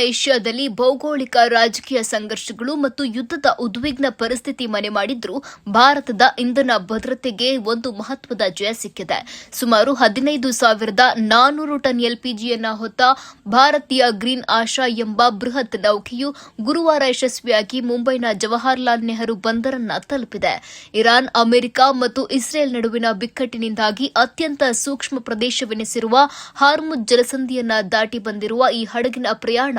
ಏಷ್ಯಾದಲ್ಲಿ ಭೌಗೋಳಿಕ ರಾಜಕೀಯ ಸಂಘರ್ಷಗಳು ಮತ್ತು ಯುದ್ಧದ ಉದ್ವಿಗ್ನ ಪರಿಸ್ಥಿತಿ ಮನೆ ಮಾಡಿದ್ರೂ ಭಾರತದ ಇಂಧನ ಭದ್ರತೆಗೆ ಒಂದು ಮಹತ್ವದ ಜಯ ಸಿಕ್ಕಿದೆ. ಸುಮಾರು 15,400 ಟನ್ ಎಲ್ಪಿಜಿಯನ್ನ ಹೊತ್ತ ಭಾರತೀಯ ಗ್ರೀನ್ ಆಶಾ ಎಂಬ ಬೃಹತ್ ನೌಕೆಯು ಗುರುವಾರ ಯಶಸ್ವಿಯಾಗಿ ಮುಂಬೈನ ಜವಾಹರ್ಲಾಲ್ ನೆಹರು ಬಂದರನ್ನ ತಲುಪಿದೆ. ಇರಾನ್, ಅಮೆರಿಕ ಮತ್ತು ಇಸ್ರೇಲ್ ನಡುವಿನ ಬಿಕ್ಕಟ್ಟಿನಿಂದಾಗಿ ಅತ್ಯಂತ ಸೂಕ್ಷ್ಮ ಪ್ರದೇಶವೆನಿಸಿರುವ ಹಾರ್ಮುಜ್ ಜಲಸಂಧಿಯನ್ನ ದಾಟಿ ಬಂದಿರುವ ಈ ಹಡಗಿನ ಪ್ರಯಾಣ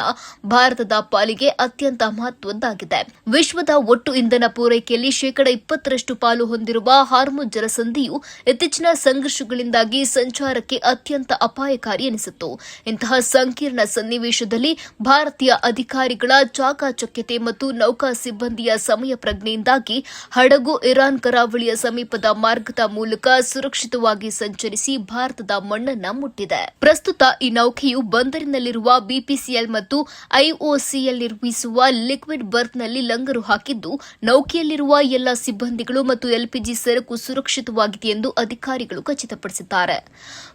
ಭಾರತದ ಪಾಲಿಗೆ ಅತ್ಯಂತ ಮಹತ್ವದ್ದಾಗಿದೆ. ವಿಶ್ವದ ಒಟ್ಟು ಇಂಧನ ಪೂರೈಕೆಯಲ್ಲಿ 20% ಪಾಲು ಹೊಂದಿರುವ ಹಾರ್ಮುಜ್ ಜಲಸಂಧಿಯು ಇತ್ತೀಚಿನ ಸಂಘರ್ಷಗಳಿಂದಾಗಿ ಸಂಚಾರಕ್ಕೆ ಅತ್ಯಂತ ಅಪಾಯಕಾರಿ ಎನಿಸಿತ್ತು. ಇಂತಹ ಸಂಕೀರ್ಣ ಸನ್ನಿವೇಶದಲ್ಲಿ ಭಾರತೀಯ ಅಧಿಕಾರಿಗಳ ಚಾಕಚಕ್ಯತೆ ಮತ್ತು ನೌಕಾ ಸಿಬ್ಬಂದಿಯ ಸಮಯ ಪ್ರಜ್ಞೆಯಿಂದಾಗಿ ಹಡಗು ಇರಾನ್ ಕರಾವಳಿಯ ಸಮೀಪದ ಮಾರ್ಗದ ಮೂಲಕ ಸುರಕ್ಷಿತವಾಗಿ ಸಂಚರಿಸಿ ಭಾರತದ ಮಣ್ಣನ್ನ ಮುಟ್ಟಿದೆ. ಪ್ರಸ್ತುತ ಈ ನೌಕೆಯು ಬಂದರಿನಲ್ಲಿರುವ ಬಿಪಿಸಿಎಲ್ ಮತ್ತು ಐಒಸಿಎಲ್ ನಿರ್ಮಿಸುವ ಲಿಕ್ವಿಡ್ ಬರ್ತ್ನಲ್ಲಿ ಲಂಗರು ಹಾಕಿದ್ದು, ನೌಕೆಯಲ್ಲಿರುವ ಎಲ್ಲ ಸಿಬ್ಬಂದಿಗಳು ಮತ್ತು ಎಲ್ಪಿಜಿ ಸರಕು ಸುರಕ್ಷಿತವಾಗಿದೆ ಎಂದು ಅಧಿಕಾರಿಗಳು ಖಚಿತಪಡಿಸಿದ್ದಾರೆ.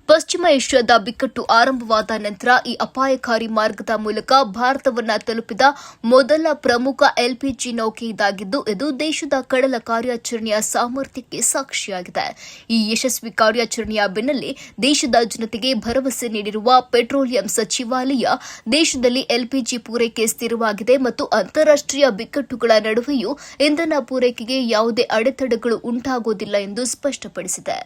ಪಶ್ಚಿಮ ಏಷ್ಯಾದ ಬಿಕ್ಕಟ್ಟು ಆರಂಭವಾದ ನಂತರ ಈ ಅಪಾಯಕಾರಿ ಮಾರ್ಗದ ಮೂಲಕ ಭಾರತವನ್ನ ತಲುಪಿದ ಮೊದಲ ಪ್ರಮುಖ ಎಲ್ಪಿಜಿ ನೌಕೆ ಇದಾಗಿದ್ದು, ಇದು ದೇಶದ ಕಡಲ ಕಾರ್ಯಾಚರಣೆಯ ಸಾಮರ್ಥ್ಯಕ್ಕೆ ಸಾಕ್ಷಿಯಾಗಿದೆ. ಈ ಯಶಸ್ವಿ ಕಾರ್ಯಾಚರಣೆಯ ಬೆನ್ನಲ್ಲೇ ದೇಶದ ಜನತೆಗೆ ಭರವಸೆ ನೀಡಿರುವ ಪೆಟ್ರೋಲಿಯಂ ಸಚಿವಾಲಯ ದೇಶದಲ್ಲಿ ಎಲ್ಪಿಜಿ ಪೂರೈಕೆ ಸ್ಥಿರವಾಗಿದೆ ಮತ್ತು ಅಂತಾರಾಷ್ಟೀಯ ಬಿಕ್ಕಟ್ಟುಗಳ ನಡುವೆಯೂ ಇಂಧನ ಪೂರೈಕೆಗೆ ಯಾವುದೇ ಅಡೆತಡೆಗಳು ಉಂಟಾಗುವುದಿಲ್ಲ ಎಂದು ಸ್ಪಷ್ಟಪಡಿಸಿದೆ.